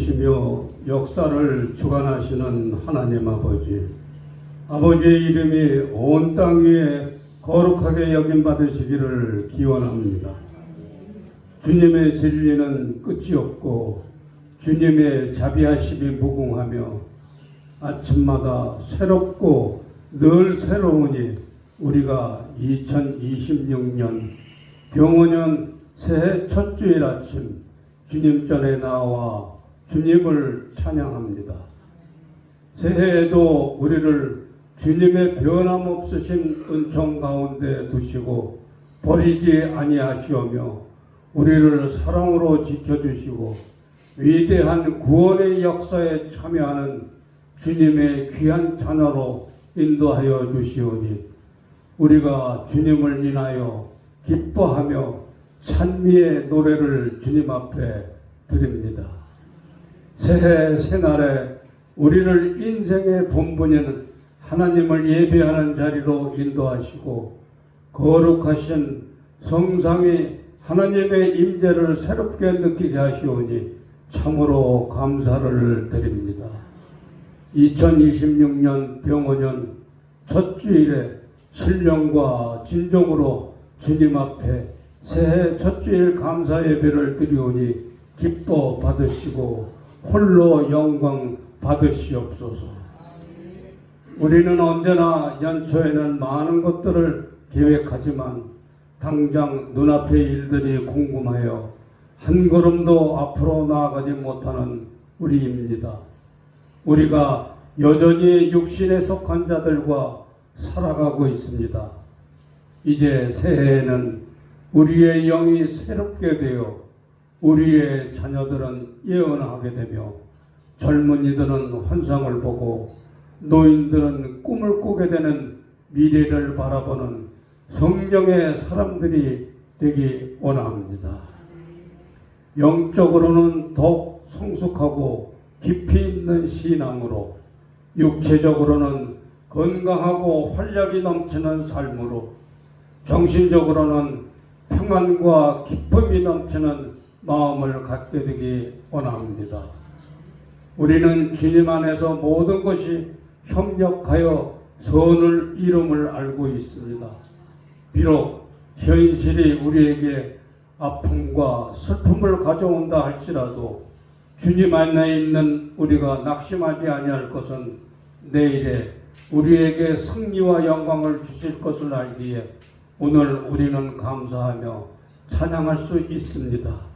살아계시며 역사를 주관하시는 하나님 아버지, 아버지의 이름이 온 땅 위에 거룩하게 여김받으시기를 기원합니다. 주님의 진리는 끝이 없고 주님의 자비하심이 무궁하며 아침마다 새롭고 늘 새로우니 우리가 2026년 병원년 새해 첫 주일 아침 주님 전에 나와 주님을 찬양합니다. 새해에도 우리를 주님의 변함없으신 은총 가운데 두시고 버리지 아니하시오며 우리를 사랑으로 지켜주시고 위대한 구원의 역사에 참여하는 주님의 귀한 자녀로 인도하여 주시오니 우리가 주님을 인하여 기뻐하며 찬미의 노래를 주님 앞에 드립니다. 새해 새날에 우리를 인생의 본분인 하나님을 예배하는 자리로 인도하시고 거룩하신 성상이 하나님의 임재를 새롭게 느끼게 하시오니 참으로 감사를 드립니다. 2026년 병원년 첫 주일에 신령과 진정으로 주님 앞에 새해 첫 주일 감사 예배를 드리오니 기뻐 받으시고 홀로 영광 받으시옵소서. 우리는 언제나 연초에는 많은 것들을 계획하지만 당장 눈앞의 일들이 궁금하여 한 걸음도 앞으로 나아가지 못하는 우리입니다. 우리가 여전히 육신에 속한 자들과 살아가고 있습니다. 이제 새해에는 우리의 영이 새롭게 되어 우리의 자녀들은 예언하게 되며 젊은이들은 환상을 보고 노인들은 꿈을 꾸게 되는 미래를 바라보는 성령의 사람들이 되기 원합니다. 영적으로는 더욱 성숙하고 깊이 있는 신앙으로 육체적으로는 건강하고 활력이 넘치는 삶으로 정신적으로는 평안과 기쁨이 넘치는 마음을 갖게 되기 원합니다. 우리는 주님 안에서 모든 것이 협력하여 선을 이룸을 알고 있습니다. 비록 현실이 우리에게 아픔과 슬픔을 가져온다 할지라도 주님 안에 있는 우리가 낙심하지 아니할 것은 내일에 우리에게 승리와 영광을 주실 것을 알기에 오늘 우리는 감사하며 찬양할 수 있습니다.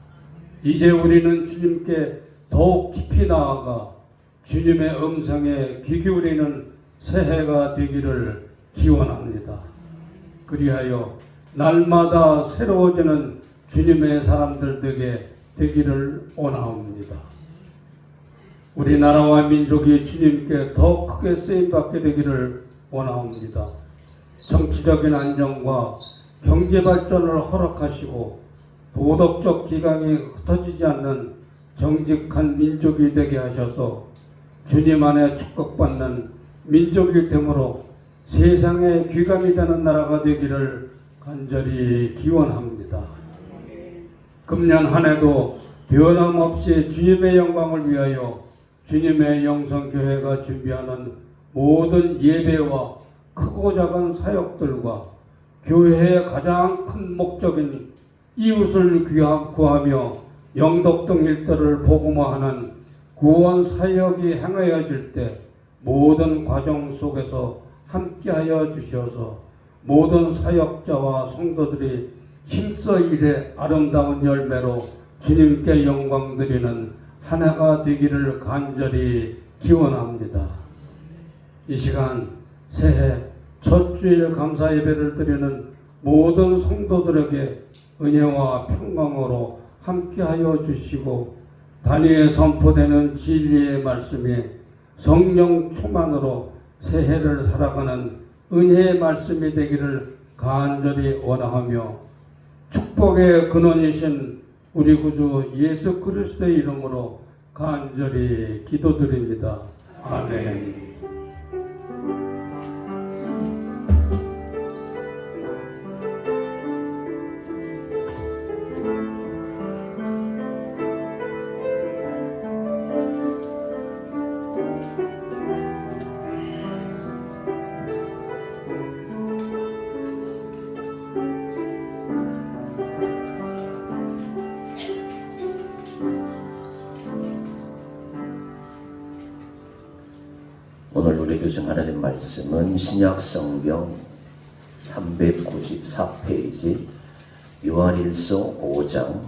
이제 우리는 주님께 더욱 깊이 나아가 주님의 음성에 귀 기울이는 새해가 되기를 기원합니다. 그리하여 날마다 새로워지는 주님의 사람들 되기를 원하옵니다. 우리나라와 민족이 주님께 더 크게 쓰임받게 되기를 원하옵니다. 정치적인 안정과 경제발전을 허락하시고 도덕적 기강이 흩어지지 않는 정직한 민족이 되게 하셔서 주님 안에 축복받는 민족이 되므로 세상에 귀감이 되는 나라가 되기를 간절히 기원합니다. 금년 한 해도 변함없이 주님의 영광을 위하여 주님의 영성교회가 준비하는 모든 예배와 크고 작은 사역들과 교회의 가장 큰 목적인 이웃을 구하며 영덕 등 일들을 복음화하는 구원 사역이 행하여질 때 모든 과정 속에서 함께하여 주셔서 모든 사역자와 성도들이 힘써 일해 아름다운 열매로 주님께 영광 드리는 한 해가 되기를 간절히 기원합니다. 이 시간 새해 첫 주일 감사 예배를 드리는 모든 성도들에게 은혜와 평강으로 함께하여 주시고 단위에 선포되는 진리의 말씀이 성령 충만으로 새해를 살아가는 은혜의 말씀이 되기를 간절히 원하며 축복의 근원이신 우리 구주 예수 그리스도의 이름으로 간절히 기도드립니다. 아멘. 오늘 우리 교정 하나님 말씀은 신약 성경 394페이지 요한일서 5장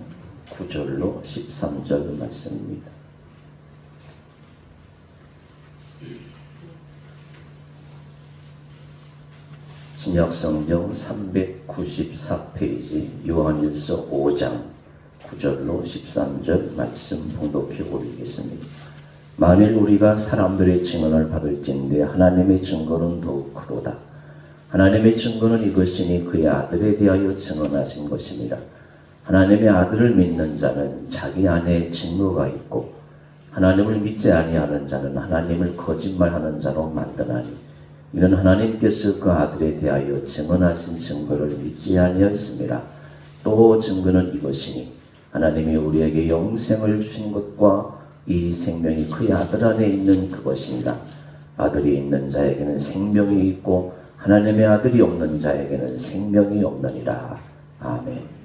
9절로 13절 말씀입니다. 신약 성경 394페이지 요한일서 5장 9절로 13절 말씀 봉독해 올리겠습니다. 만일 우리가 사람들의 증언을 받을진대 하나님의 증거는 더욱 크도다. 하나님의 증거는 이것이니 그의 아들에 대하여 증언하신 것입니다. 하나님의 아들을 믿는 자는 자기 안에 증거가 있고 하나님을 믿지 아니하는 자는 하나님을 거짓말하는 자로 만드나니 이는 하나님께서 그 아들에 대하여 증언하신 증거를 믿지 아니하였습니다. 또 증거는 이것이니 하나님이 우리에게 영생을 주신 것과 이 생명이 그의 아들 안에 있는 그것이니라. 아들이 있는 자에게는 생명이 있고 하나님의 아들이 없는 자에게는 생명이 없느니라. 아멘.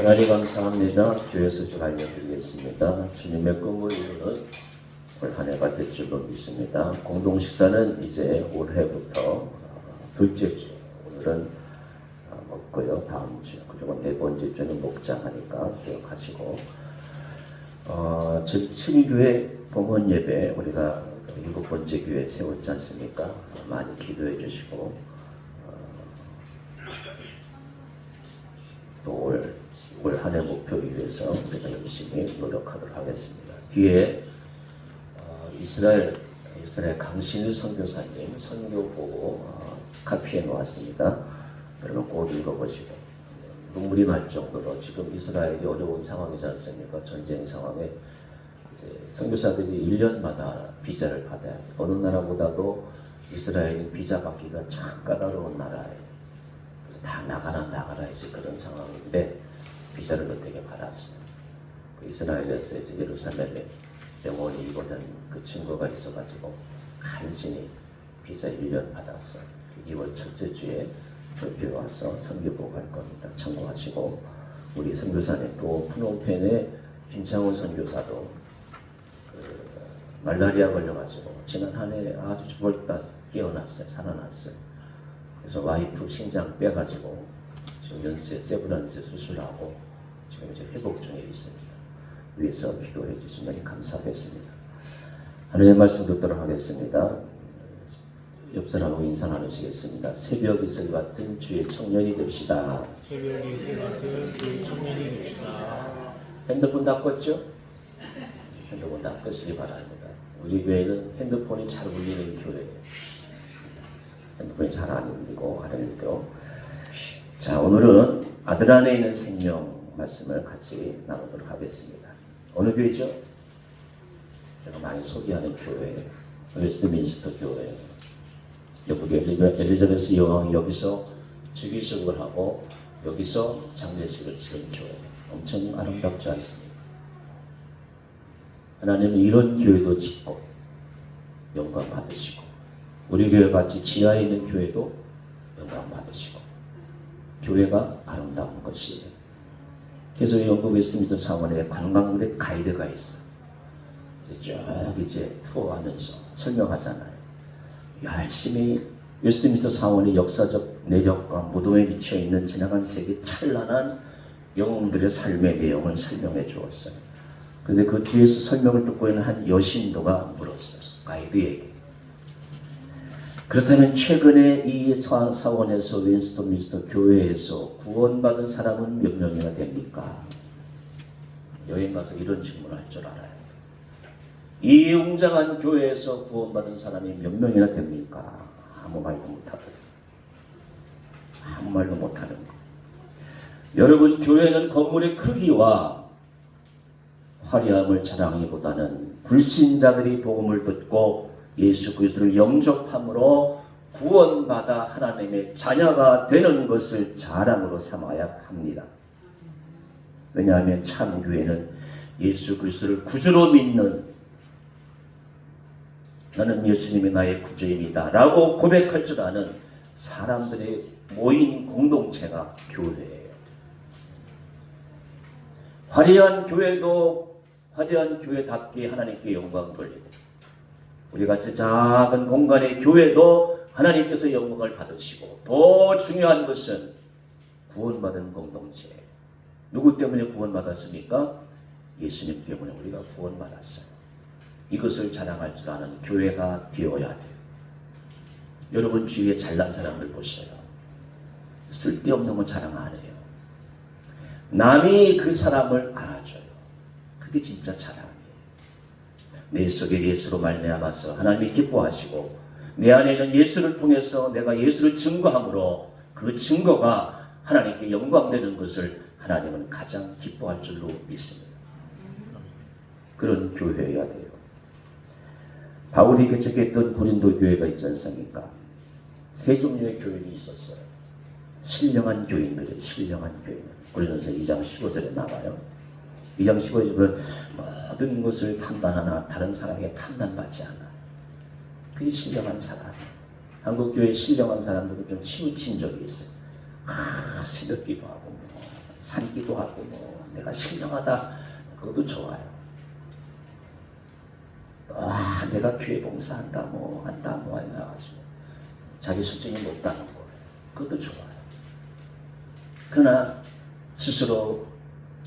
하나님 감사합니다. 교회 소식 알려드리겠습니다. 주님의 꿈을 이루는 올 한 해가 될 줄로 믿습니다. 공동 식사는 이제 올해부터 둘째 주, 오늘은 있고요. 다음 주. 그리고 네 번째 주는 목장하니까 기억하시고 제7교회 봉헌 예배 우리가 일곱 번째 교회 세웠지 않습니까? 많이 기도해 주시고 또 올 한 해 목표를 위해서 우리가 열심히 노력하도록 하겠습니다. 뒤에 이스라엘 강신일 선교사님 선교 보고 카피해 놓았습니다. 여러분 꼭 읽어보시고 눈물이 날 정도로 지금 이스라엘이 어려운 상황이지 않습니까? 전쟁 상황에 이제 선교사들이 1년마다 비자를 받아야 해요. 어느 나라보다도 이스라엘은 비자 받기가 참 까다로운 나라예요. 다 나가라 이제 그런 상황인데 비자를 어떻게 받았어요? 이스라엘에서 이제 예루살렘에 영원히 입원한 그 친구가 있어가지고 간신히 비자 1년 받았어요. 2월 첫째 주에 교회 와서 선교보고 갈 겁니다. 참고하시고 우리 선교사님 또 푸놈펜의 김창호 선교사도 말라리아 걸려가지고 지난 한 해 아주 죽었다 깨어났어요. 살아났어요. 그래서 와이프 신장 빼가지고 지금 연세 세브란스 수술하고 지금 이제 회복 중에 있습니다. 위해서 기도해 주시면 감사하겠습니다. 하나님의 말씀 듣도록 하겠습니다. 옆 사람하고 인사 나누시겠습니다. 새벽 이슬 같은 주의 청년이 됩시다. 새벽 이슬 같은 주의 청년이 됩시다. 핸드폰 다 껐죠? 핸드폰 다 끄시기 바랍니다. 우리 교회는 핸드폰이 잘 울리는 교회예요. 핸드폰이 잘 안 울리고 하나님께로. 자, 오늘은 아들 안에 있는 생명 말씀을 같이 나누도록 하겠습니다. 어느 교회죠? 제가 많이 소개하는 교회, 웨스트민스터 교회. 여기 엘리자베스 여왕이 여기서 주기식을 하고 여기서 장례식을 치른 교회. 엄청 아름답지 않습니까? 하나님은 이런 교회도 짓고 영광 받으시고 우리 교회 같이 지하에 있는 교회도 영광 받으시고 교회가 아름다운 것이에요. 그래서 영국 웨스트민스터 사원에 관광객 가이드가 있어. 이제 투어하면서 설명하잖아요. 열심히 웨스트민스터 사원의 역사적 내력과 무덤에 미쳐 있는 지나간 세계 찬란한 영웅들의 삶의 내용을 설명해 주었어요. 그런데 그 뒤에서 설명을 듣고 있는 한 여신도가 물었어요. 가이드에게. 그렇다면 최근에 이 사원에서 웨스트민스터 교회에서 구원받은 사람은 몇 명이나 됩니까? 여행 가서 이런 질문을 할 줄 알아요. 이 웅장한 교회에서 구원받은 사람이 몇 명이나 됩니까? 아무 말도 못하거든요. 아무 말도 못하는 거. 여러분, 교회는 건물의 크기와 화려함을 자랑하기보다는 불신자들이 복음을 듣고 예수 그리스도를 영접함으로 구원받아 하나님의 자녀가 되는 것을 자랑으로 삼아야 합니다. 왜냐하면 참 교회는 예수 그리스도를 구주로 믿는 나는 예수님이 나의 구주입니다 라고 고백할 줄 아는 사람들의 모인 공동체가 교회예요. 화려한 교회도 화려한 교회답게 하나님께 영광 돌리고 우리 같이 작은 공간의 교회도 하나님께서 영광을 받으시고 더 중요한 것은 구원받은 공동체. 누구 때문에 구원받았습니까? 예수님 때문에 우리가 구원받았어요. 이것을 자랑할 줄 아는 교회가 되어야 돼요. 여러분 주위에 잘난 사람들 보세요. 쓸데없는 거 자랑 안 해요. 남이 그 사람을 알아줘요. 그게 진짜 자랑이에요. 내 속에 예수로 말미암아서 하나님이 기뻐하시고 내 안에 있는 예수를 통해서 내가 예수를 증거함으로 그 증거가 하나님께 영광되는 것을 하나님은 가장 기뻐할 줄로 믿습니다. 그런 교회여야 돼요. 바울이 개척했던 고린도 교회가 있지 않습니까? 세 종류의 교인이 있었어요. 신령한 교인들이에요. 신령한 교인. 고린도서 2장 15절에 나와요. 2장 15절에 보면 모든 것을 판단하나 다른 사람에게 판단받지 않아. 그게 신령한 사람. 한국 교회 신령한 사람들은 좀 치우친 적이 있어요. 새벽기도 하고 산기도 하고 내가 신령하다. 그것도 좋아요. 내가 교회 봉사한다 한다 해가지고 자기 수준이 높다는 거예요. 그것도 좋아요. 그러나 스스로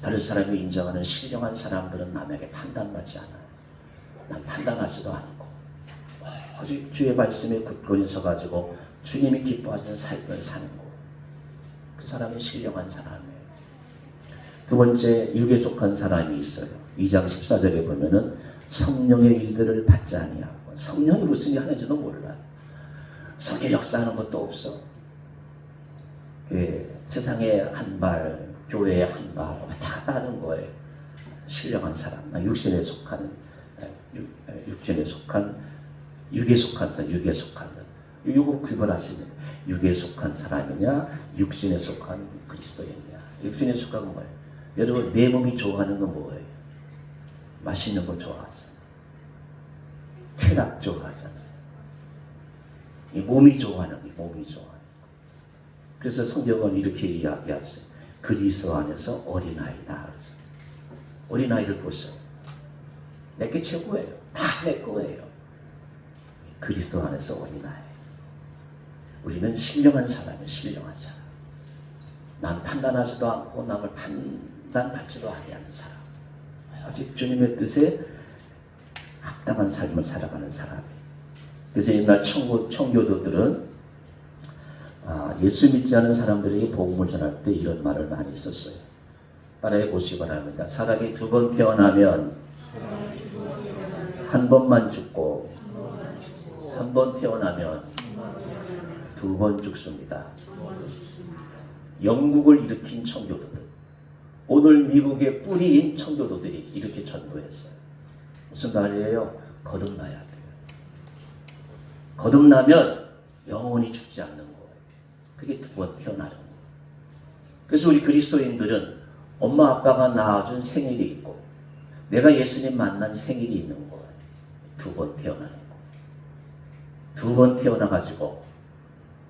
다른 사람이 인정하는 신령한 사람들은 남에게 판단받지 않아요. 난 판단하지도 않고 오직 주의 말씀에 굳건히 서가지고 주님이 기뻐하시는 삶을 사는 거. 그 사람이 신령한 사람이에요. 두 번째, 육에 속한 사람이 있어요. 2장 14절에 보면은 성령의 일들을 받지 아니하고, 성령이 무슨 일 하는지도 몰라. 성령 역사하는 것도 없어. 세상에 한 발, 교회에 한 발, 왔다 갔다 하는 거예요. 신령한 사람, 육에 속한 사람, 육에 속한 사람. 이거 구분하시면 육에 속한 사람이냐, 육신에 속한 그리스도인이냐. 육신에 속한 거예요. 여러분, 내 몸이 좋아하는 건 뭐예요? 맛있는 거 좋아하잖아요. 쾌락 좋아하잖아요. 이 몸이 좋아하는 게 몸이 좋아하는 거. 그래서 성경은 이렇게 이야기하세요. 그리스도 안에서 어린아이다. 그래서 어린아이를 보세요. 내게 최고예요. 다 내 거예요. 그리스도 안에서 어린아이. 우리는 신령한 사람이에요. 신령한 사람. 남 판단하지도 않고 남을 판단받지도 아니하는 사람. 오직 주님의 뜻에 합당한 삶을 살아가는 사람. 그래서 옛날 청교도들은 예수 믿지 않은 사람들에게 복음을 전할 때 이런 말을 많이 썼어요. 따라해 보시기 바랍니다. 사람이 두 번 태어나면 한 번만 죽고 한 번 태어나면 두 번 죽습니다. 영국을 일으킨 청교도들, 오늘 미국의 뿌리인 청교도들이 이렇게 전도했어요. 무슨 말이에요? 거듭나야 돼요. 거듭나면 영원히 죽지 않는 거예요. 그게 두 번 태어나는 거예요. 그래서 우리 그리스도인들은 엄마 아빠가 낳아준 생일이 있고 내가 예수님 만난 생일이 있는 거예요. 두 번 태어나는 거. 두 번 태어나가지고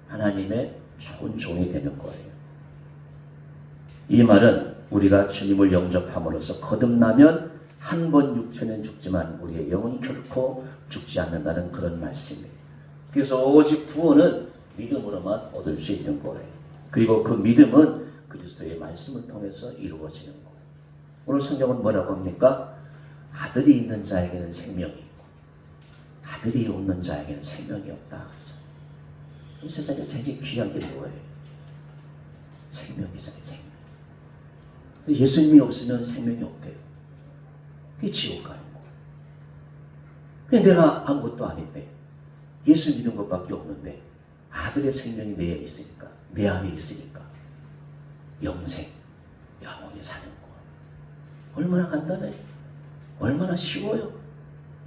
하나님의 좋은 종이 되는 거예요. 이 말은 우리가 주님을 영접함으로써 거듭나면 한 번 육체는 죽지만 우리의 영은 결코 죽지 않는다는 그런 말씀이에요. 그래서 오직 구원은 믿음으로만 얻을 수 있는 거예요. 그리고 그 믿음은 그리스도의 말씀을 통해서 이루어지는 거예요. 오늘 성경은 뭐라고 합니까? 아들이 있는 자에게는 생명이 있고 아들이 없는 자에게는 생명이 없다. 이 세상에 제일 귀한 게 뭐예요? 생명이잖아요. 생명. 예수님이 없으면 생명이 없대요. 그게 지옥 가는 거예요. 그냥 내가 아무것도 아닌데 예수 믿는 것밖에 없는데 아들의 생명이 내 안에 있으니까, 내 안에 있으니까 영생, 영원히 사는 거예요. 얼마나 간단해요. 얼마나 쉬워요.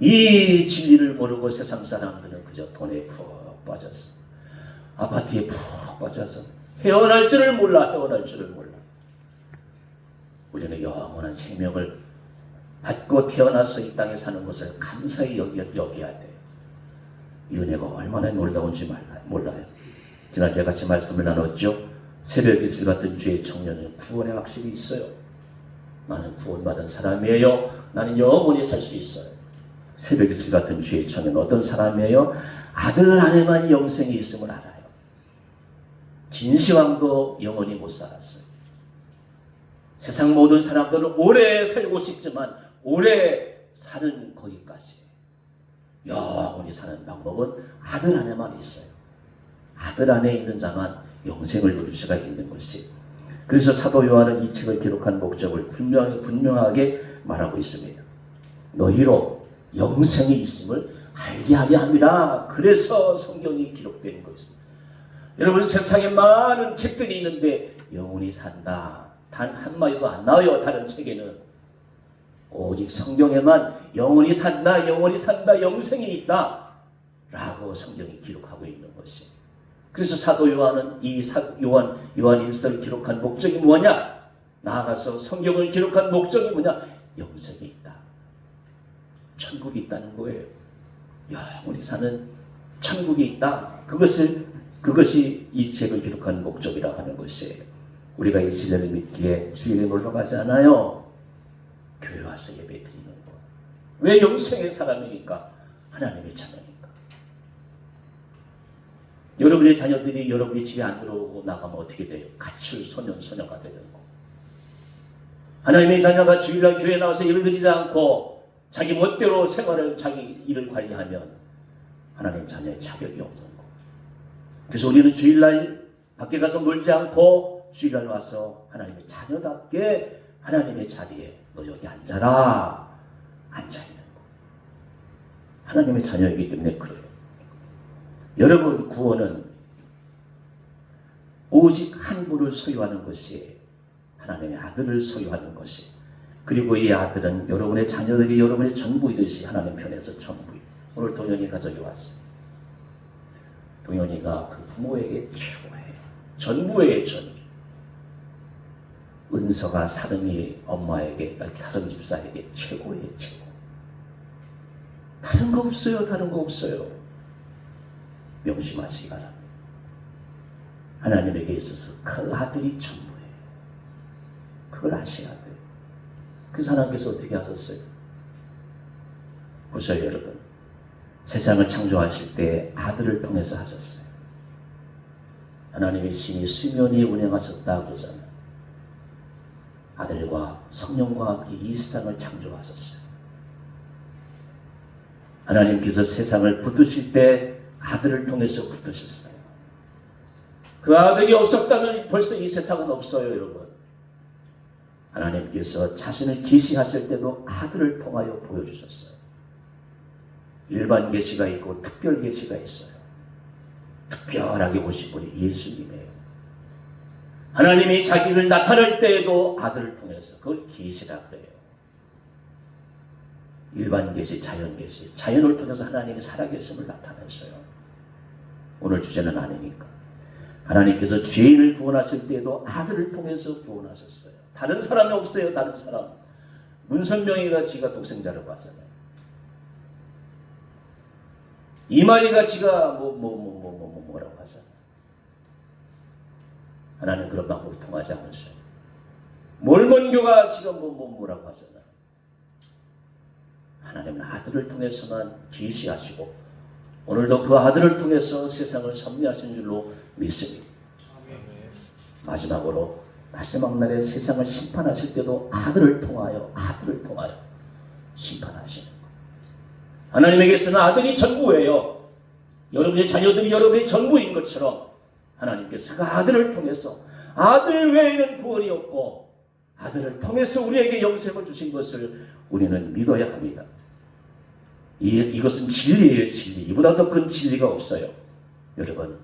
이 진리를 모르고 세상 사람들은 그저 돈에 푹 빠져서, 아파트에 푹 빠져서 헤어날 줄을 몰라. 우리는 영원한 생명을 받고 태어나서 이 땅에 사는 것을 감사히 여겨야 돼요. 이 은혜가 얼마나 놀라운지 몰라요. 지난주에 같이 말씀을 나눴죠. 새벽 이슬 같은 주의 청년은 구원의 확신이 있어요. 나는 구원받은 사람이에요. 나는 영원히 살 수 있어요. 새벽 이슬 같은 주의 청년은 어떤 사람이에요? 아들 안에만 영생이 있음을 알아요. 진시황도 영원히 못 살았어요. 세상 모든 사람들은 오래 살고 싶지만 오래 사는 거기까지. 영원히 사는 방법은 아들 안에만 있어요. 아들 안에 있는 자만 영생을 누릴 수가 있는 것이. 그래서 사도 요한은 이 책을 기록한 목적을 분명하게 말하고 있습니다. 너희로 영생이 있음을 알게 하려 함이라. 그래서 성경이 기록된 것입니다. 여러분, 세상에 많은 책들이 있는데 영원히 산다, 단 한마디도 안 나와요. 다른 책에는. 오직 성경에만 영원히 산다, 영생이 있다 라고 성경이 기록하고 있는 것이. 그래서 사도 요한은 이 요한일서를 기록한 목적이 뭐냐? 나아가서 성경을 기록한 목적이 뭐냐? 영생이 있다, 천국이 있다는 거예요. 영원히 사는 천국이 있다. 그것이 이 책을 기록한 목적이라 하는 것이에요. 우리가 이 진리를 믿기에 주일에 놀러가지 않아요. 교회 와서 예배 드리는 거. 왜? 영생의 사람이니까, 하나님의 자녀니까. 여러분의 자녀들이 여러분의 집에 안 들어오고 나가면 어떻게 돼요? 가출 소년, 소녀가 되는 거. 하나님의 자녀가 주일날 교회 나와서 예배드리지 않고 자기 멋대로 생활을, 자기 일을 관리하면 하나님 자녀의 자격이 없는 거. 그래서 우리는 주일날 밖에 가서 놀지 않고 주일날 와서 하나님의 자녀답게 하나님의 자리에 너 여기 앉아라. 앉아있는 거. 하나님의 자녀이기 때문에 그래요. 여러분, 구원은 오직 한 분을 소유하는 것이 하나님의 아들을 소유하는 것이, 그리고 이 아들은 여러분의 자녀들이 여러분의 전부이듯이 하나님 편에서 전부예요. 오늘 동현이 가족이 왔어요. 동현이가 그 부모에게 최고예요. 전부예요. 전부. 은서가 사름이 엄마에게, 사름 집사에게 최고예요. 최고. 다른 거 없어요. 다른 거 없어요. 명심하시기 바랍니다. 하나님에게 있어서 그 아들이 전부예요. 그걸 아셔야 돼요. 그 하나님께서 어떻게 하셨어요? 보세요, 여러분. 세상을 창조하실 때 아들을 통해서 하셨어요. 하나님의 신이 수면이 운행하셨다 그러잖아요. 아들과 성령과 함께 이 세상을 창조하셨어요. 하나님께서 세상을 붙드실 때 아들을 통해서 붙드셨어요. 그 아들이 없었다면 벌써 이 세상은 없어요, 여러분. 하나님께서 자신을 계시하실 때도 아들을 통하여 보여주셨어요. 일반 계시가 있고 특별 계시가 있어요. 특별하게 오신 분이 예수님이에요. 하나님이 자기를 나타낼 때에도 아들을 통해서 그걸 계시라 그래요. 일반 계시, 자연 계시, 자연을 통해서 하나님이 살아계심을 나타내셔요. 오늘 주제는 아니니까. 하나님께서 죄인을 구원하실 때에도 아들을 통해서 구원하셨어요. 다른 사람이 없어요. 다른 사람. 문선명이가 지가 독생자라고 하잖아요. 이만희가 지가 뭐라고 하잖아요. 하나님 그런 방법을 통하지 않으셔요. 몰몬교가 지가 뭐라고 하잖아요. 하나님은 아들을 통해서만 계시하시고 오늘도 그 아들을 통해서 세상을 섭리하신 줄로 믿습니다. 마지막으로 마지막 날에 세상을 심판하실 때도 아들을 통하여 심판하시는 것. 하나님에게서는 아들이 전부예요. 여러분의 자녀들이 여러분의 전부인 것처럼 하나님께서 그 아들을 통해서, 아들 외에는 구원이 없고 아들을 통해서 우리에게 영생을 주신 것을 우리는 믿어야 합니다. 이것은 진리예요. 진리. 이보다 더 큰 진리가 없어요. 여러분,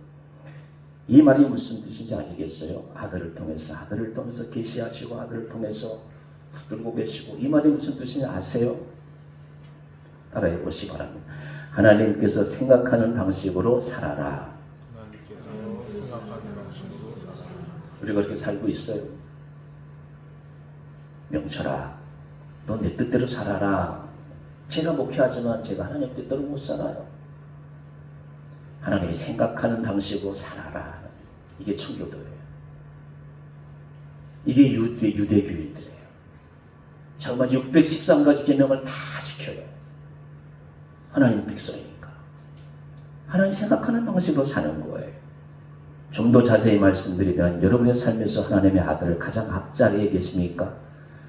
이 말이 무슨 뜻인지 아시겠어요? 아들을 통해서 계시하시고 아들을 통해서 붙들고 계시고, 이 말이 무슨 뜻인지 아세요? 따라해 보시기 바랍니다. 하나님께서 생각하는 방식으로 살아라. 하나님께서 생각하는 방식으로 살아라. 우리가 그렇게 살고 있어요. 명철아, 너 내 뜻대로 살아라. 제가 목회하지만 제가 하나님 뜻대로 못 살아요. 하나님이 생각하는 방식으로 살아라. 이게 청교도예요. 이게 유대교인들이에요. 정말 613가지 계명을 다 지켜요. 하나님 백성이니까. 하나님 생각하는 방식으로 사는 거예요. 좀 더 자세히 말씀드리면 여러분의 삶에서 하나님의 아들을 가장 앞자리에 계십니까?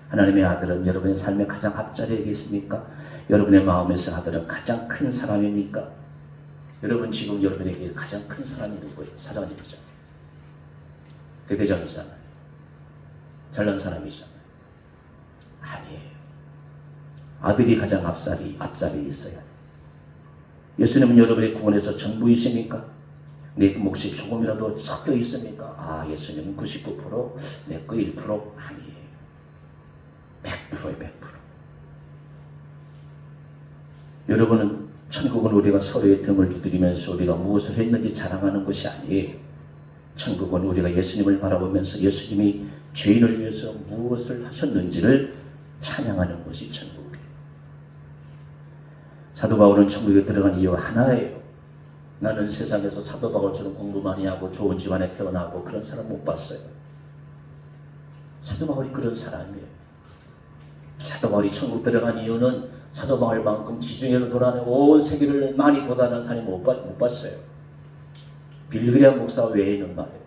하나님의 아들은 여러분의 삶의 가장 앞자리에 계십니까? 여러분의 마음에서 아들은 가장 큰 사람입니까? 여러분 지금 여러분에게 가장 큰 사람이 누구예요? 사장님이죠. 대대장이잖아요. 잘난 사람이잖아요. 아니에요. 아들이 가장 앞자리에 있어야 돼요. 예수님은 여러분의 구원에서 전부이십니까? 내 몫이 조금이라도 섞여 있습니까? 아, 예수님은 99%, 내 거 1% 아니에요. 100%에 100%. 여러분은 천국은 우리가 서로의 등을 두드리면서 우리가 무엇을 했는지 자랑하는 것이 아니에요. 천국은 우리가 예수님을 바라보면서 예수님이 죄인을 위해서 무엇을 하셨는지를 찬양하는 것이 천국이에요. 사도 바울은 천국에 들어간 이유가 하나예요. 나는 세상에서 사도 바울처럼 공부 많이 하고 좋은 집안에 태어나고 그런 사람 못 봤어요. 사도 바울이 그런 사람이에요. 사도 바울이 천국 들어간 이유는 사도 바울만큼 지중해를 돌아다니고 온 세계를 많이 돌아다니는 사람이 못 봤어요. 빌그리암 목사 외에는 말이에요.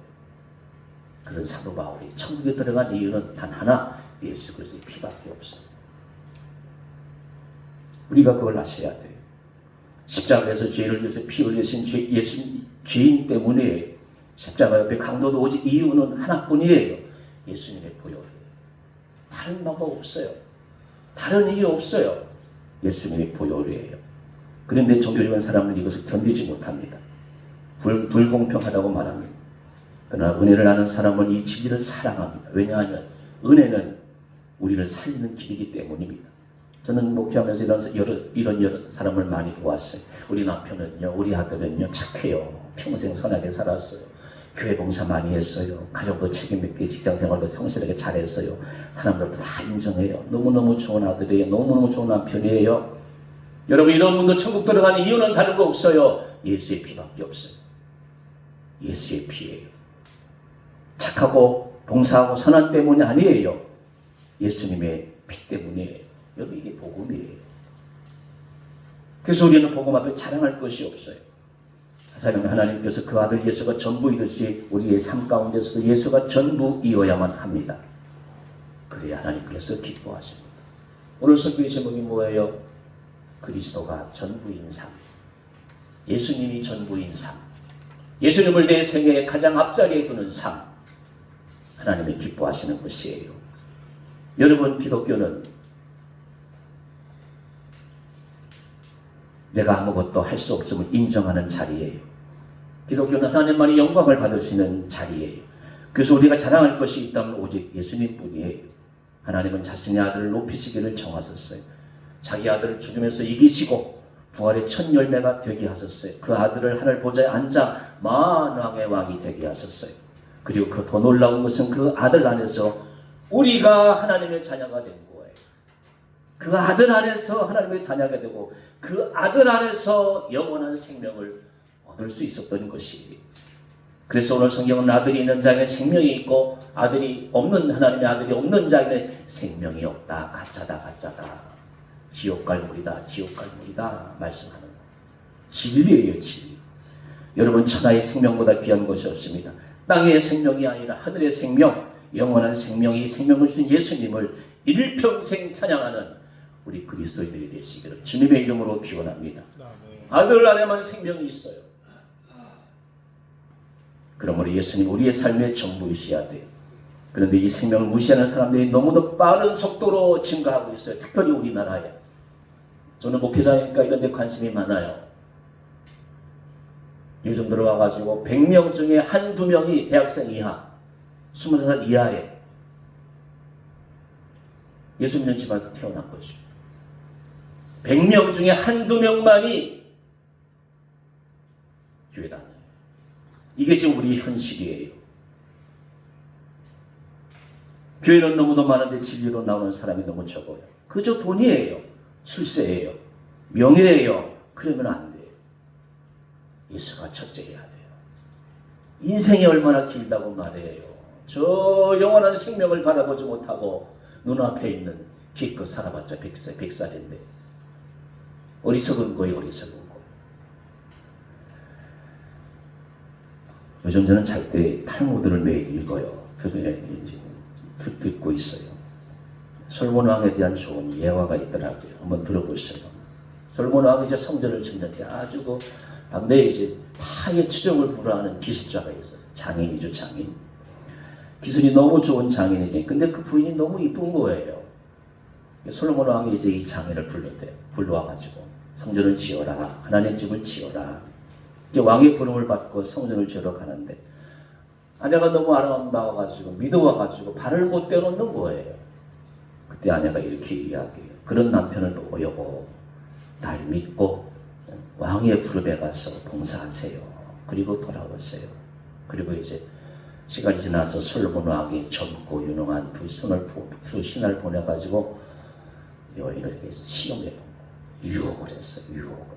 그런 사도 바울이 천국에 들어간 이유는 단 하나, 예수 그리스도의 피밖에 없어요. 우리가 그걸 아셔야 돼요. 십자가에서 죄를 위해서 피 흘리신 죄인 때문에 십자가 옆에 강도도 오직 이유는 하나뿐이에요. 예수님의 보혈이에요. 다른 방법 없어요. 다른 이유 없어요. 예수님의 보혈이에요. 그런데 종교적인 사람은 이것을 견디지 못합니다. 불공평하다고 말합니다. 그러나 은혜를 아는 사람은 이 진리를 사랑합니다. 왜냐하면 은혜는 우리를 살리는 길이기 때문입니다. 저는 목회하면서 이런 사람을 많이 보았어요. 우리 남편은요, 우리 아들은요, 착해요. 평생 선하게 살았어요. 교회 봉사 많이 했어요. 가정도 책임있게 직장생활도 성실하게 잘했어요. 사람들도 다 인정해요. 너무너무 좋은 아들이에요. 너무너무 좋은 남편이에요. 여러분, 이런 분도 천국 들어가는 이유는 다른 거 없어요. 예수의 피밖에 없어요. 예수의 피예요. 착하고 봉사하고 선한 때문이 아니에요. 예수님의 피 때문이에요. 여기 이게 복음이에요. 그래서 우리는 복음 앞에 자랑할 것이 없어요. 사실은 하나님께서 그 아들 예수가 전부이듯이 우리의 삶 가운데서도 예수가 전부이어야만 합니다. 그래야 하나님께서 기뻐하십니다. 오늘 설교의 제목이 뭐예요? 그리스도가 전부인 삶. 예수님이 전부인 삶. 예수님을 내 생애의 가장 앞자리에 두는 삶. 하나님이 기뻐하시는 것이에요. 여러분, 기독교는 내가 아무것도 할 수 없음을 인정하는 자리예요. 기독교는 하나님만이 영광을 받을 수 있는 자리예요. 그래서 우리가 자랑할 것이 있다면 오직 예수님뿐이에요. 하나님은 자신의 아들을 높이시기를 정하셨어요. 자기 아들을 죽으면서 이기시고 부활의 첫 열매가 되게 하셨어요. 그 아들을 하늘 보좌에 앉아 만왕의 왕이 되게 하셨어요. 그리고 그 더 놀라운 것은 그 아들 안에서 우리가 하나님의 자녀가 된 거예요. 그 아들 안에서 하나님의 자녀가 되고 그 아들 안에서 영원한 생명을 얻을 수 있었던 것이에요. 그래서 오늘 성경은 아들이 있는 자에게 생명이 있고 아들이 없는 하나님의 아들이 없는 자에게 생명이 없다. 가짜다, 가짜다. 지옥 갈 물이다, 지옥 갈 물이다 말씀하는 거. 진리예요, 진리. 여러분, 천하의 생명보다 귀한 것이 없습니다. 땅의 생명이 아니라 하늘의 생명, 영원한 생명이 생명을 주신 예수님을 일평생 찬양하는 우리 그리스도인들이 되시기를 주님의 이름으로 기원합니다. 아들 안에만 생명이 있어요. 그러므로 예수님 우리의 삶의 전부이셔야 돼요. 그런데 이 생명을 무시하는 사람들이 너무도 빠른 속도로 증가하고 있어요. 특별히 우리나라에. 저는 목회자니까 이런 데 관심이 많아요. 요즘 들어와가지고 100명 중에 한두 명이 대학생 이하, 20살 이하에 예수 믿는 집안에서 태어난 것이죠. 100명 중에 한두 명만이 교회 다녀요. 이게 지금 우리 현실이에요. 교회는 너무도 많은데 진리로 나오는 사람이 너무 적어요. 그저 돈이에요. 출세예요. 명예예요. 그러면 안 돼요. 예수가 첫째여야 돼요. 인생이 얼마나 길다고 말해요. 저 영원한 생명을 바라보지 못하고 눈앞에 있는 기껏 살아봤자 100살인데 어리석은 거예요. 어리석은 거. 요즘 저는 잘 때 탈무드를 매일 읽어요. 듣고 있어요. 솔몬 왕에 대한 좋은 예화가 있더라고요. 한번 들어보세요. 솔몬 왕이 이제 성전을 짓는데 아주 그 당대에 이제 타의 추종을 불허하는 기술자가 있어요. 장인이죠, 장인. 기술이 너무 좋은 장인이지. 근데 그 부인이 너무 이쁜 거예요. 솔로몬 왕이 이제 이 장인을 불러와가지고 성전을 지어라. 하나님 집을 지어라. 이제 왕의 부름을 받고 성전을 지으러 가는데 아내가 너무 아름다워가지고 믿어와가지고 발을 못 떼어놓는 거예요. 그때 아내가 이렇게 이야기해요. 그런 남편을 보고 여보, 날 믿고 왕의 부름에 가서 봉사하세요. 그리고 돌아오세요. 그리고 이제 시간이 지나서 솔로몬 왕이 젊고 유능한 두 신하를 보내가지고 여인을 시험해 본 거예요. 유혹을 했어요. 유혹을.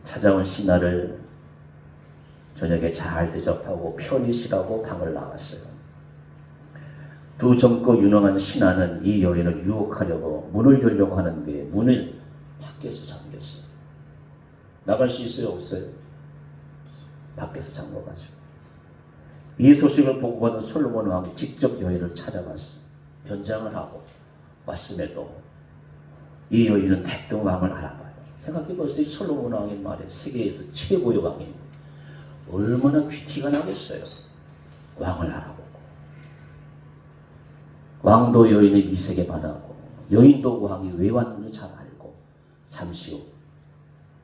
찾아온 신하를 저녁에 잘 대접하고 편히 쉬라고 방을 나왔어요. 두 젊고 유능한 신하는 이 여인을 유혹하려고 문을 열려고 하는데 문을 밖에서 잠겼어요. 나갈 수 있어요? 없어요? 밖에서 잠궈가지고. 이 소식을 보고는 솔로몬 왕이 직접 여인을 찾아갔어. 변장을 하고 왔음에도 이 여인은 대뜸 왕을 알아봐요. 생각해보세요. 이 솔로몬 왕의 말에 세계에서 최고의 왕인데 얼마나 귀티가 나겠어요. 왕을 알아보고. 왕도 여인의 미색에 반하고 여인도 왕이 왜 왔는지 잘 알고 잠시 후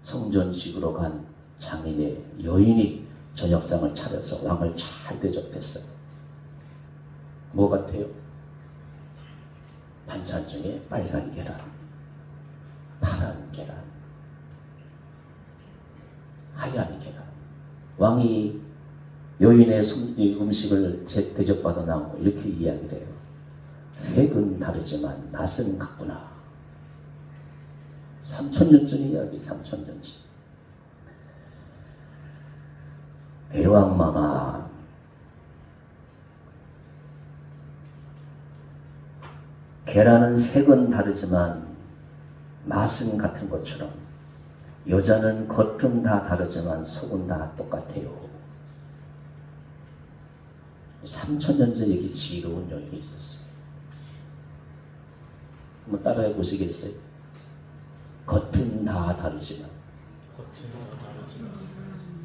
성전식으로 간 장인의 여인이 저녁상을 차려서 왕을 잘 대접했어요. 뭐 같아요? 반찬 중에 빨간 계란, 파란 계란, 하얀 계란. 왕이 여인의 음식을 대접받아 나오고 이렇게 이야기를 해요. 색은 다르지만 맛은 같구나. 3000년 전 이야기, 3000년 전. 대왕마마, 계란은 색은 다르지만 맛은 같은 것처럼 여자는 겉은 다 다르지만 속은 다 똑같아요. 3000년 전에 이렇게 지혜로운 여인이 있었어요. 한번 따라해 보시겠어요? 겉은 다 다르지만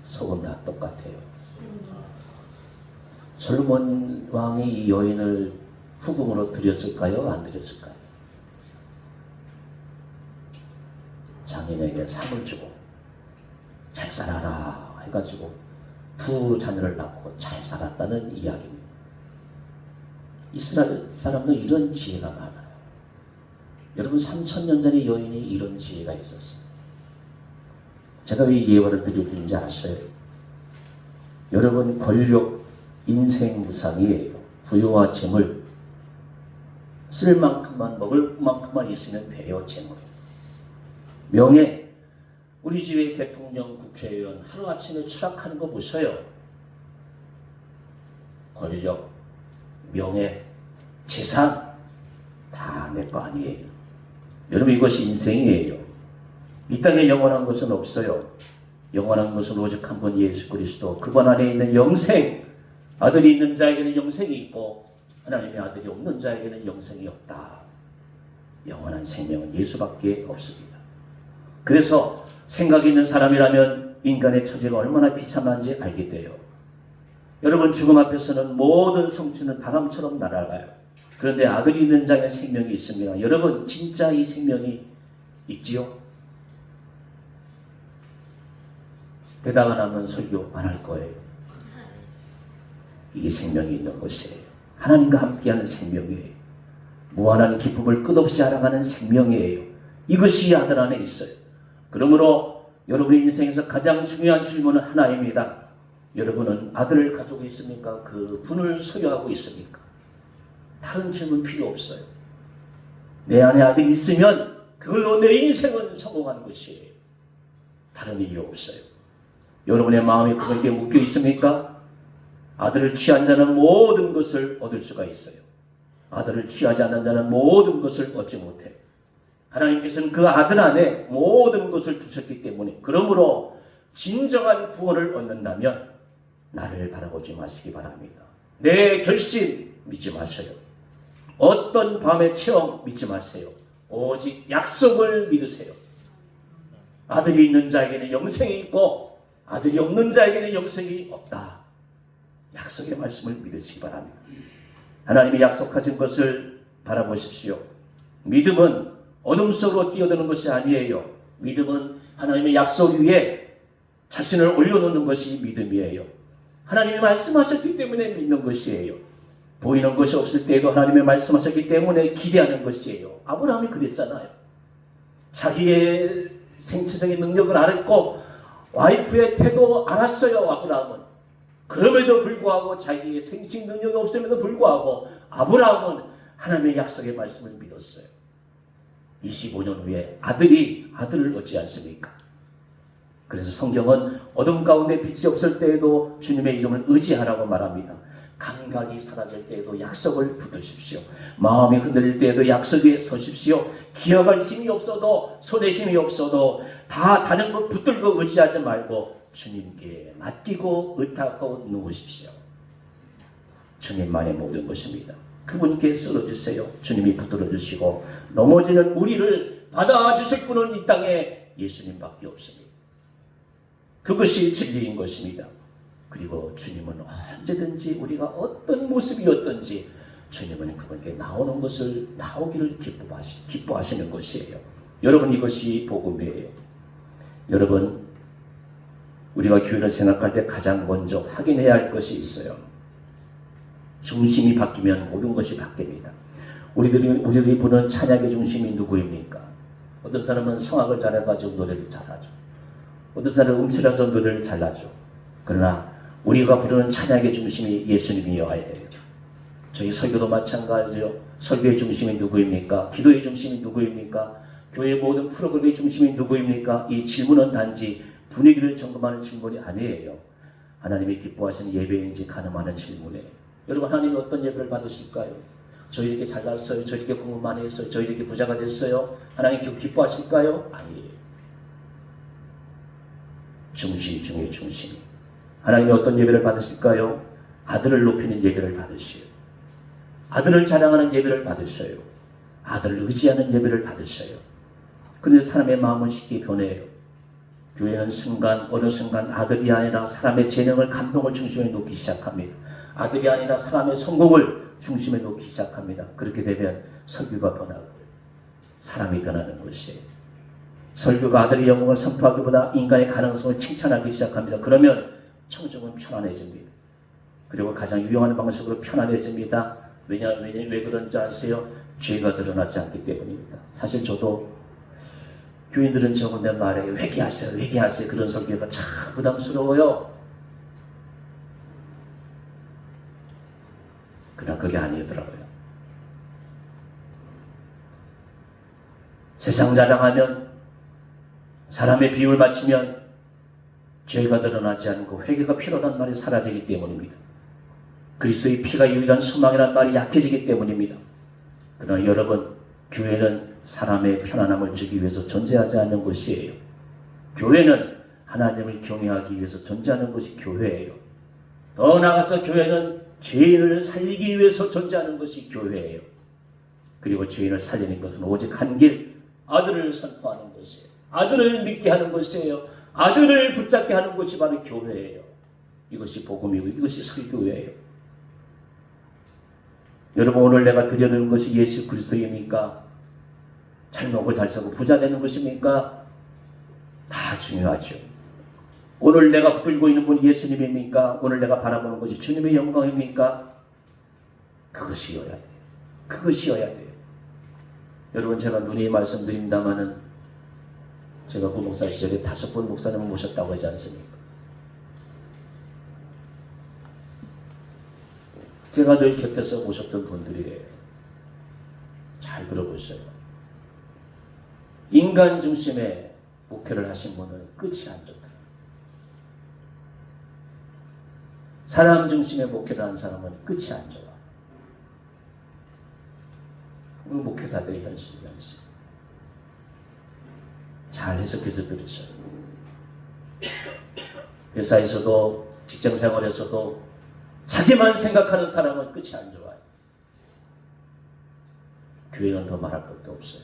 속은 다 똑같아요. 솔로몬 왕이 이 여인을 후궁으로 드렸을까요? 안 드렸을까요? 장인에게 상을 주고 잘 살아라 해가지고 두 자녀를 낳고 잘 살았다는 이야기입니다. 이스라엘 사람도 이런 지혜가 많아요. 여러분 3000년 전의 여인이 이런 지혜가 있었어요. 제가 왜 이 예화를 드리는지 아세요? 여러분 권력, 인생 무상이에요. 부유와 재물 쓸 만큼만 먹을 만큼만 있으면 돼요. 재물이. 명예, 우리 집의 대통령, 국회의원 하루아침에 추락하는 거 보셔요. 권력, 명예, 재산 다 내 거 아니에요. 여러분 이것이 인생이에요. 이 땅에 영원한 것은 없어요. 영원한 것은 오직 한 분 예수 그리스도, 그분 안에 있는 영생. 아들이 있는 자에게는 영생이 있고 하나님의 아들이 없는 자에게는 영생이 없다. 영원한 생명은 예수밖에 없습니다. 그래서 생각이 있는 사람이라면 인간의 처지가 얼마나 비참한지 알게 돼요. 여러분 죽음 앞에서는 모든 성취는 바람처럼 날아가요. 그런데 아들이 있는 자에게 생명이 있습니다. 여러분 진짜 이 생명이 있지요? 대답 안 하면 설교 안 할 거예요. 이게 생명이 있는 것이에요. 하나님과 함께하는 생명이에요. 무한한 기쁨을 끝없이 알아가는 생명이에요. 이것이 아들 안에 있어요. 그러므로 여러분의 인생에서 가장 중요한 질문은 하나입니다. 여러분은 아들을 가지고 있습니까? 그 분을 소유하고 있습니까? 다른 질문 필요 없어요. 내 안에 아들이 있으면 그걸로 내 인생은 성공하는 것이에요. 다른 이유 없어요. 여러분의 마음이 그에게 묶여 있습니까? 아들을 취한 자는 모든 것을 얻을 수가 있어요. 아들을 취하지 않는 자는 모든 것을 얻지 못해요. 하나님께서는 그 아들 안에 모든 것을 두셨기 때문에, 그러므로 진정한 구원을 얻는다면 나를 바라보지 마시기 바랍니다. 내 결심 믿지 마세요. 어떤 밤의 체험 믿지 마세요. 오직 약속을 믿으세요. 아들이 있는 자에게는 영생이 있고 아들이 없는 자에게는 영생이 없다. 약속의 말씀을 믿으시기 바랍니다. 하나님이 약속하신 것을 바라보십시오. 믿음은 어둠 속으로 뛰어드는 것이 아니에요. 믿음은 하나님의 약속 위에 자신을 올려놓는 것이 믿음이에요. 하나님이 말씀하셨기 때문에 믿는 것이에요. 보이는 것이 없을 때에도 하나님이 말씀하셨기 때문에 기대하는 것이에요. 아브라함이 그랬잖아요. 자기의 생체적인 능력을 알았고 와이프의 태도 알았어요. 아브라함은. 그럼에도 불구하고 자기의 생식 능력이 없음에도 불구하고 아브라함은 하나님의 약속의 말씀을 믿었어요. 25년 후에 아들을 얻지 않습니까? 그래서 성경은 어둠 가운데 빛이 없을 때에도 주님의 이름을 의지하라고 말합니다. 감각이 사라질 때에도 약속을 붙드십시오. 마음이 흔들릴 때에도 약속 위에 서십시오. 기어갈 힘이 없어도, 손에 힘이 없어도 다 다른 것 붙들고 의지하지 말고 주님께 맡기고 의탁하고 누우십시오. 주님만의 모든 것입니다. 그분께 쓰러주세요. 주님이 붙들어 주시고 넘어지는 우리를 받아주실 분은 이 땅에 예수님밖에 없습니다. 그것이 진리인 것입니다. 그리고 주님은 언제든지 우리가 어떤 모습이었든지 주님은 그분께 나오기를 기뻐하시는 것이에요. 여러분, 이것이 복음이에요. 여러분, 우리가 교회를 생각할 때 가장 먼저 확인해야 할 것이 있어요. 중심이 바뀌면 모든 것이 바뀝니다. 우리들이 부르는 찬양의 중심이 누구입니까? 어떤 사람은 성악을 잘해가지고 노래를 잘하죠. 어떤 사람은 음치라서 노래를 잘하죠. 그러나 우리가 부르는 찬양의 중심이 예수님이어야 돼요. 저희 설교도 마찬가지죠. 설교의 중심이 누구입니까? 기도의 중심이 누구입니까? 교회의 모든 프로그램의 중심이 누구입니까? 이 질문은 단지 분위기를 점검하는 질문이 아니에요. 하나님이 기뻐하시는 예배인지 가늠하는 질문이에요. 여러분, 하나님이 어떤 예배를 받으실까요? 저희 이렇게 잘났어요? 저희 이렇게 공부 많이 했어요? 저희 이렇게 부자가 됐어요? 하나님 기뻐하실까요? 아니에요. 중심 중에 중심. 하나님이 어떤 예배를 받으실까요? 아들을 높이는 예배를 받으시오. 아들을 자랑하는 예배를 받으셔요. 아들을 의지하는 예배를 받으셔요. 그런데 사람의 마음은 쉽게 변해요. 교회는 어느 순간 아들이 아니라 사람의 재능을, 감동을 중심에 놓기 시작합니다. 아들이 아니라 사람의 성공을 중심에 놓기 시작합니다. 그렇게 되면 설교가 변하고 사람이 변하는 것이에요. 설교가 아들의 영광을 선포하기보다 인간의 가능성을 칭찬하기 시작합니다. 그러면 청중은 편안해집니다. 그리고 가장 유용한 방식으로 편안해집니다. 왜 그런지 아세요? 죄가 드러나지 않기 때문입니다. 사실 저도 교인들은 적은 내 말에 회개하세요 그런 설교가 참 부담스러워요. 그러나 그게 아니더라고요. 세상 자랑하면, 사람의 비유를 맞추면 죄가 드러나지 않고 회개가 필요하다는 말이 사라지기 때문입니다. 그리스도의 피가 유일한 소망이라는 말이 약해지기 때문입니다. 그러나 여러분, 교회는 사람의 편안함을 주기 위해서 존재하지 않는 것이에요. 교회는 하나님을 경외하기 위해서 존재하는 것이 교회예요. 더 나아가서 교회는 죄인을 살리기 위해서 존재하는 것이 교회예요. 그리고 죄인을 살리는 것은 오직 한 길, 아들을 선포하는 것이에요. 아들을 믿게 하는 것이에요. 아들을 붙잡게 하는 것이 바로 교회예요. 이것이 복음이고 이것이 설교예요. 여러분, 오늘 내가 드려드리는 것이 예수 그리스도입니까? 잘 먹고 잘 살고 부자 되는 것입니까? 다 중요하죠. 오늘 내가 붙들고 있는 분이 예수님입니까? 오늘 내가 바라보는 것이 주님의 영광입니까? 그것이어야 돼요. 그것이어야 돼요. 여러분, 제가 누누이 말씀드립니다마는 제가 부목사 시절에 5번 목사님을 모셨다고 하지 않습니까? 제가 늘 곁에서 모셨던 분들이에요. 잘 들어보세요. 인간 중심의 목회를 하신 분은 끝이 안 좋다. 사람 중심의 목회를 한 사람은 끝이 안 좋아. 그 목회자들의 현실이 현실. 잘 해석해서 들으세요. 회사에서도 직장생활에서도 자기만 생각하는 사람은 끝이 안 좋아요. 교회는 더 말할 것도 없어요.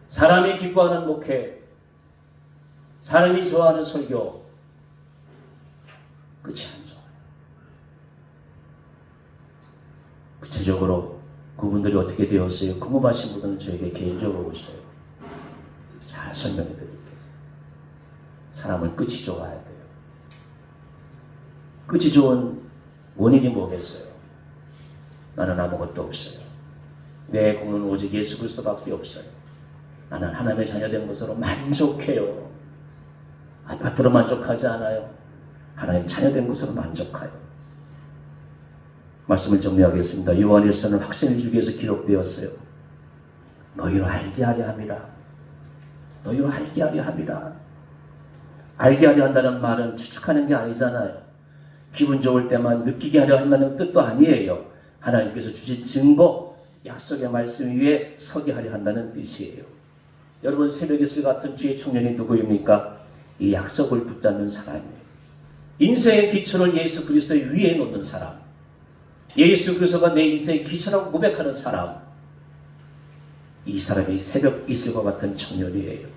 사람이 기뻐하는 목회, 사람이 좋아하는 설교, 끝이 안 좋아요. 구체적으로 그분들이 어떻게 되었어요? 궁금하신 분들은 저에게 개인적으로 오셔요. 잘 설명해 드릴게요. 사람은 끝이 좋아야 돼요. 끝이 좋은 원인이 뭐겠어요? 나는 아무것도 없어요. 내 공로는 오직 예수 그리스도밖에 없어요. 나는 하나님의 자녀된 것으로 만족해요. 아파트로 만족하지 않아요. 하나님 자녀된 것으로 만족해요. 말씀을 정리하겠습니다. 요한일서는 확신을 주기 위해서 기록되었어요. 너희로 알게 하려 함이라. 너희로 알게 하려 함이라. 알게 하려 한다는 말은 추측하는 게 아니잖아요. 기분 좋을 때만 느끼게 하려 한다는 뜻도 아니에요. 하나님께서 주신 증거, 약속의 말씀 위에 서게 하려 한다는 뜻이에요. 여러분, 새벽 예술 같은 주의 청년이 누구입니까? 이 약속을 붙잡는 사람이에요. 인생의 기초를 예수 그리스도 위에 놓는 사람, 예수 그리스도가 내 인생의 기초라고 고백하는 사람, 이 사람이 새벽 이슬과 같은 청년이에요.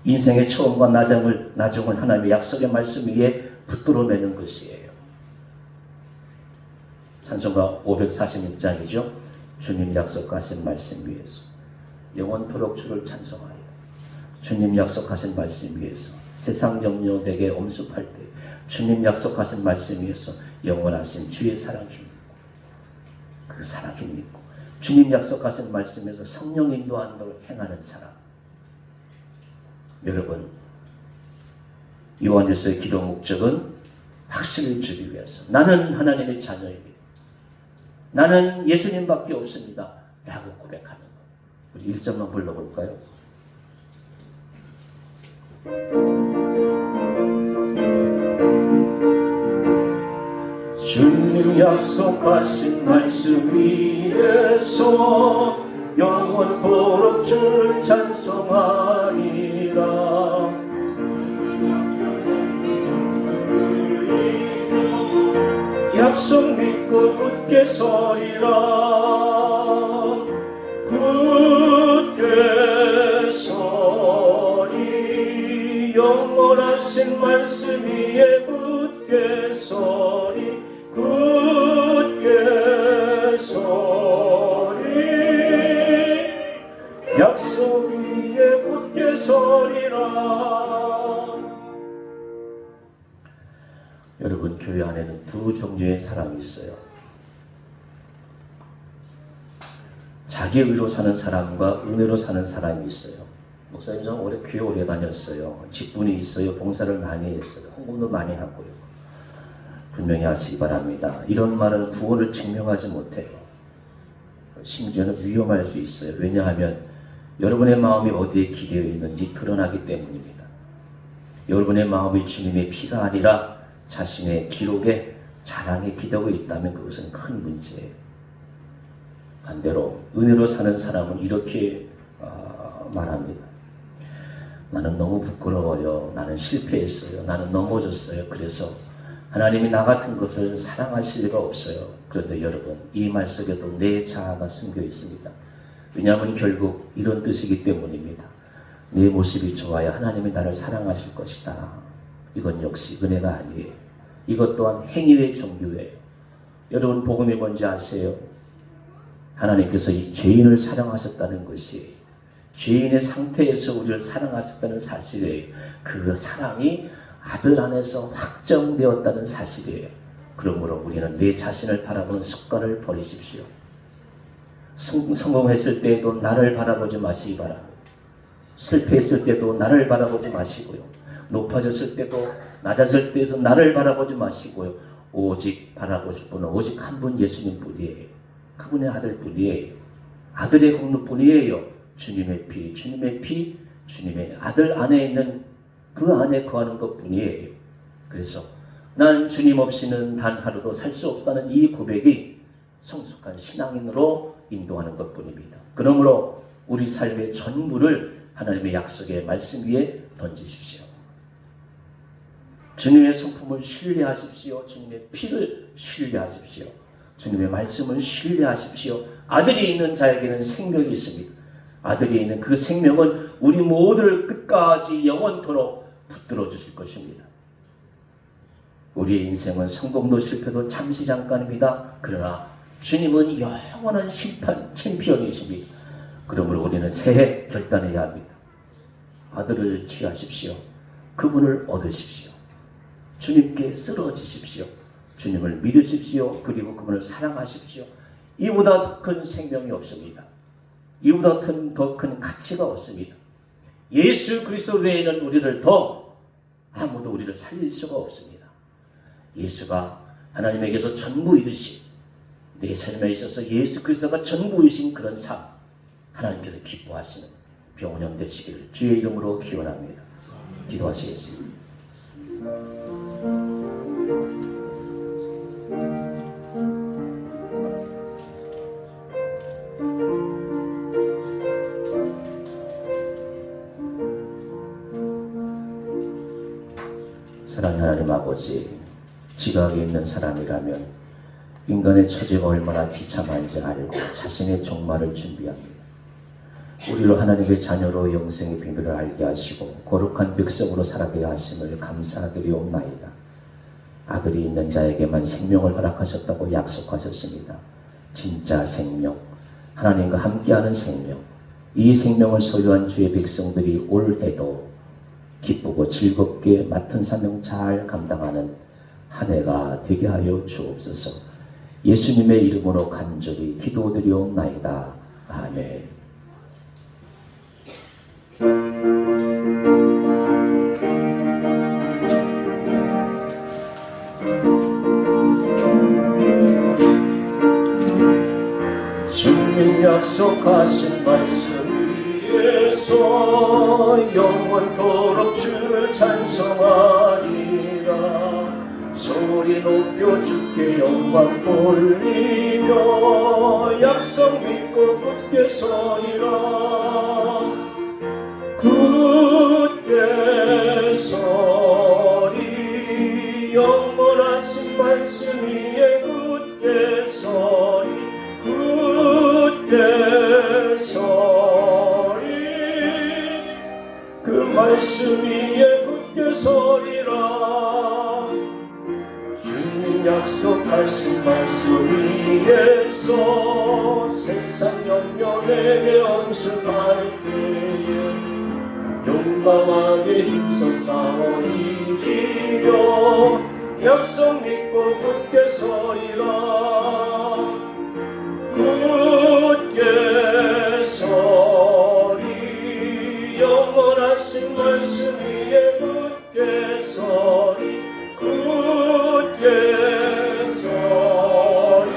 인생의 처음과 나중을 하나님의 약속의 말씀 위에 붙들어 매는 것이에요. 찬송가 546장이죠. 주님 약속하신 말씀 위에서 영원토록 주를 찬송하여, 주님 약속하신 말씀 위에서 세상 염려 내게 엄습할 때 주님 약속하신 말씀 위에서 영원하신 주의 사랑 힘입고, 그 사랑 힘입고 주님 약속하신 말씀에서 성령 인도하는 걸 행하는 사람. 여러분, 요한일서의 기도 목적은 확신을 주기 위해서 나는 하나님의 자녀입니다, 나는 예수님밖에 없습니다 라고 고백하는 것. 우리 1절만 불러볼까요? 주님 약속하신 말씀 위에서 영원토록 주를 찬송하리라. 약속 믿고 굳게 서리라. 굳게 서리. 영원하신 말씀 위에 굳게 서리. 굳게 서리. 약속 위에 굳게 서리라. 여러분, 교회 안에는 두 종류의 사람이 있어요. 자기 의로 사는 사람과 은혜로 사는 사람이 있어요. 목사님, 저는 교회 오래 다녔어요. 직분이 있어요. 봉사를 많이 했어요. 헌금도 많이 하고요. 분명히 아시기 바랍니다. 이런 말은 구원을 증명하지 못해요. 심지어는 위험할 수 있어요. 왜냐하면 여러분의 마음이 어디에 기대어 있는지 드러나기 때문입니다. 여러분의 마음이 주님의 피가 아니라 자신의 기록에 자랑에 기대고 있다면 그것은 큰 문제예요. 반대로 은혜로 사는 사람은 이렇게 말합니다. 나는 너무 부끄러워요. 나는 실패했어요. 나는 넘어졌어요. 그래서 하나님이 나 같은 것을 사랑하실 리가 없어요. 그런데 여러분, 이 말 속에도 내 자아가 숨겨 있습니다. 왜냐하면 결국 이런 뜻이기 때문입니다. 내 모습이 좋아야 하나님이 나를 사랑하실 것이다. 이건 역시 은혜가 아니에요. 이것 또한 행위의 종교예요. 여러분, 복음이 뭔지 아세요? 하나님께서 이 죄인을 사랑하셨다는 것이, 죄인의 상태에서 우리를 사랑하셨다는 사실이에요. 그 사랑이 아들 안에서 확정되었다는 사실이에요. 그러므로 우리는 내 자신을 바라보는 습관을 버리십시오. 성공했을 때에도 나를 바라보지 마시기 바랍니다. 실패했을 때도 나를 바라보지 마시고요. 높아졌을 때도 낮아질 때에서 나를 바라보지 마시고요. 오직 바라보실 분은 오직 한 분, 예수님 뿐이에요. 그분의 아들 뿐이에요. 아들의 공로뿐이에요. 주님의 피, 주님의 아들 안에 있는 그 안에 거하는 것 뿐이에요. 그래서 난 주님 없이는 단 하루도 살 수 없다는 이 고백이 성숙한 신앙인으로 인도하는 것 뿐입니다. 그러므로 우리 삶의 전부를 하나님의 약속의 말씀 위에 던지십시오. 주님의 성품을 신뢰하십시오. 주님의 피를 신뢰하십시오. 주님의 말씀을 신뢰하십시오. 아들이 있는 자에게는 생명이 있습니다. 아들이 있는 그 생명은 우리 모두를 끝까지 영원토록 붙들어 주실 것입니다. 우리의 인생은 성공도 실패도 잠시 잠깐입니다. 그러나 주님은 영원한 챔피언이십니다. 그러므로 우리는 새해 결단해야 합니다. 아들을 취하십시오. 그분을 얻으십시오. 주님께 쓰러지십시오. 주님을 믿으십시오. 그리고 그분을 사랑하십시오. 이보다 더 큰 생명이 없습니다. 이보다 더 큰 가치가 없습니다. 예수 그리스도 외에는 아무도 우리를 살릴 수가 없습니다. 예수가 하나님에게서 전부이듯이 내 삶에 있어서 예수 그리스도가 전부이신 그런 삶, 하나님께서 기뻐하시는 병원형 되시기를 주의 이름으로 기원합니다. 기도하시겠습니다. 사랑하는 하나님 아버지, 지각에 있는 사람이라면 인간의 처지가 얼마나 비참한지 알고 자신의 종말을 준비합니다. 우리로 하나님의 자녀로 영생의 비밀을 알게 하시고 거룩한 백성으로 살아가야 하심을 감사드리옵나이다. 아들이 있는 자에게만 생명을 허락하셨다고 약속하셨습니다. 진짜 생명, 하나님과 함께하는 생명, 이 생명을 소유한 주의 백성들이 올해도 기쁘고 즐겁게 맡은 사명 잘 감당하는 한 해가 되게 하여 주옵소서. 예수님의 이름으로 간절히 기도드리옵나이다. 아멘. 주님 약속하신 말씀 위에서 영원토록 주를 찬송하리라. 소리 높여 주께 영광 돌리며 약속 믿고 굳게 서리라. 굳게 서리 영원하신 말씀 위에 굳게 서리 굳게 서리 그 말씀 위에 굳게 서리라. 주님 약속하신 말씀 위에서 세상 염려에게 엄습할 때에 용감하게 힘써 싸워 이기며 약속 믿고 굳게 서리라. 굳게 서리 영원하신 말씀 위에 굳게 서리 굳게 서리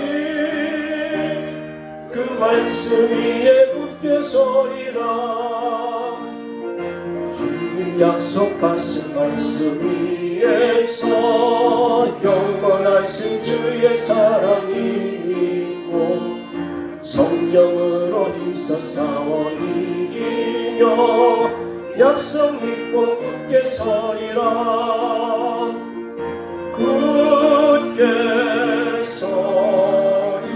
그 말씀 위에 굳게 서리라. 주님 약속하신 말씀 위에서 영원하신 주의 사랑이 있고 성령으로 힘써 싸워 이기며 약속 믿고 굳게 서리라. 굳게 서리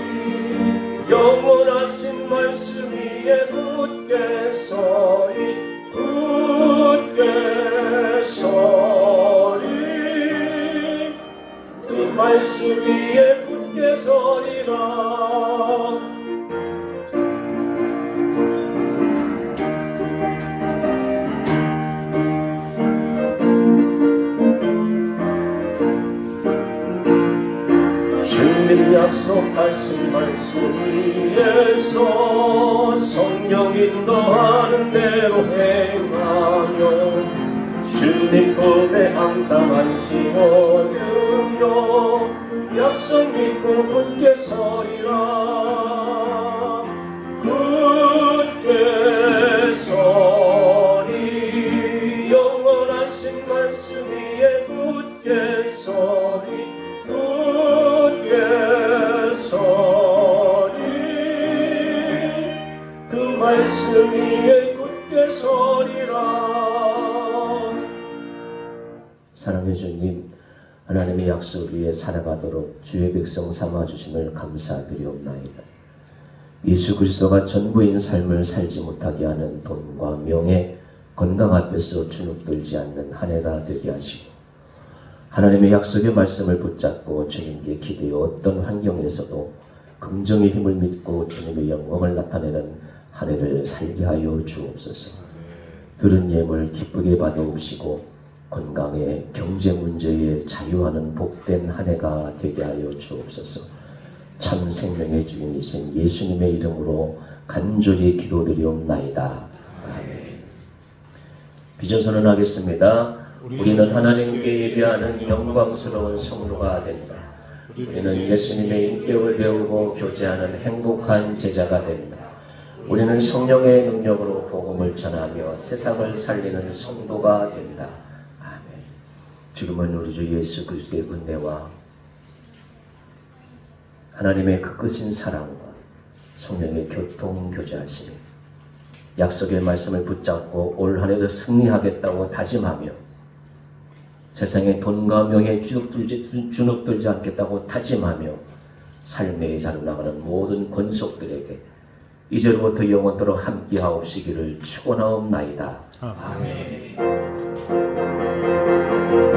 영원하신 말씀 위에 굳게 서리 굳게 서리 그 말씀 위에 굳게 서리라. 주님 약속하신 말씀 위에서 성령 인도하는 대로 행하며 주님 품에 항상 안심하며 약속 믿고 굳게 서리라. 굳게 서리 영원하신 말씀 위에 굳게 서리 굳게 서리 그 말씀 위에 굳게 서리라. 사랑해 주님, 하나님의 약속 위에 살아가도록 주의 백성 삼아주심을 감사드리옵나이다. 예수 그리스도가 전부인 삶을 살지 못하게 하는 돈과 명예, 건강 앞에서 주눅들지 않는 한 해가 되게 하시고 하나님의 약속의 말씀을 붙잡고 주님께 기대어 어떤 환경에서도 긍정의 힘을 믿고 주님의 영광을 나타내는 한 해를 살게 하여 주옵소서. 들은 예물 기쁘게 받아옵시고 건강에 경제 문제에 자유하는 복된 한 해가 되게 하여 주옵소서. 참 생명의 주인이신 예수님의 이름으로 간절히 기도드리옵나이다. 아멘. 비전 선언하겠습니다. 우리는 하나님께 예배하는 영광스러운 성도가 된다. 우리는 예수님의 인격을 배우고 교제하는 행복한 제자가 된다. 우리는 성령의 능력으로 복음을 전하며 세상을 살리는 성도가 된다. 아멘. 지금은 우리 주 예수 그리스도의 은혜와 하나님의 그 크신 사랑과 성령의 교통 교제하심이 약속의 말씀을 붙잡고 올 한 해도 승리하겠다고 다짐하며 세상에 돈과 명예에 주눅들지 않겠다고 다짐하며 삶의 자로 나가는 모든 권속들에게 이제로부터 영원토록 함께하옵시기를 축원하옵나이다. 아멘.